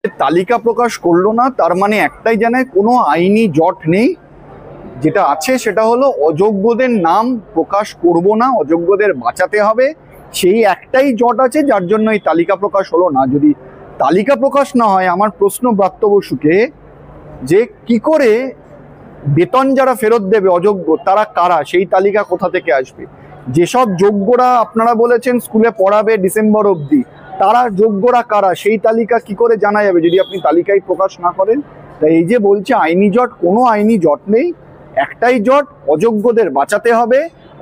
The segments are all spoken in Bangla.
তালিকা প্রকাশ করলো না তার মানে একটাই জানে কোনো আইনি জট নেই। যেটা আছে সেটা হলো অযোগ্যদের নাম প্রকাশ করব না, অযোগ্যদের বাঁচাতে হবে, সেই একটাই জট আছে যার জন্য এই তালিকা প্রকাশ হলো না। যদি তালিকা প্রকাশ না হয়, আমার প্রশ্ন ব্রাত্য বসুকে যে কি করে বেতন যারা ফেরত দেবে অযোগ্য তারা কারা, সেই তালিকা কোথা থেকে আসবে? যেসব যোগ্যরা আপনারা বলেছেন স্কুলে পড়াবে ডিসেম্বর অবধি, তারা যোগ্যরা কারা সেই তালিকা কি করে জানা যাবে যদি আপনি তালিকায় প্রকাশ না করেন? তাই এই যে বলছে আইনি জট, কোনো আইনি জট নেই, একটাই জট, অযোগ্যদের বাঁচাতে হবে,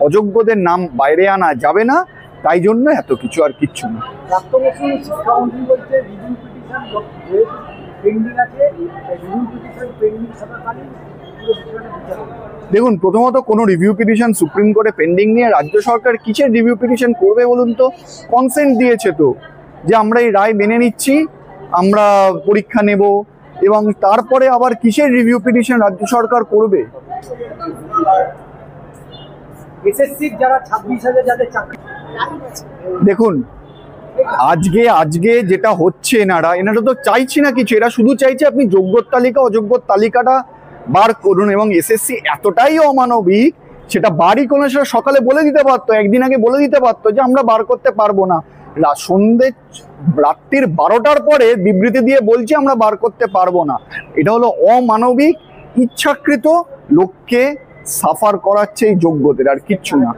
অযোগ্যদের নাম বাইরে আনা যাবে না, তাই জন্য এত কিছু, আর কিচ্ছু না। দেখুন, প্রথমত কোনো রিভিউ পিটিশন সুপ্রিম কোর্টে পেন্ডিং নিয়ে রাজ্য সরকার কিসের রিভিউ পিটিশন করবে বলুন তো? কনসেন্ট দিয়েছে তো যে আমরা এই রায় মেনে নিচ্ছি, আমরা পরীক্ষা নেব, এবং তারপরে আবার কিসের রিভিউ পিটিশন রাজ্য সরকার করবে? দেখুন, আজকে যেটা হচ্ছে, এনারা তো চাইছি না কিছু, এরা শুধু চাইছে আপনি যোগ্যর তালিকা অযোগ্যর তালিকাটা বার করুন। এবং এসএসসি এতটাই অমানবিক, সেটা বারই কোনো সকালে বলে দিতে পারতো, একদিন আগে বলে দিতে পারতো যে আমরা বার করতে পারবো না। রাত্রির 12টার পরে বিবৃতি দিয়ে বলছে আমরা বার করতে পারবো না। এটা হলো অমানবিক, ইচ্ছাকৃত লোককে সাফার করাচ্ছে এই যোগ্যদের, আর কিচ্ছু না।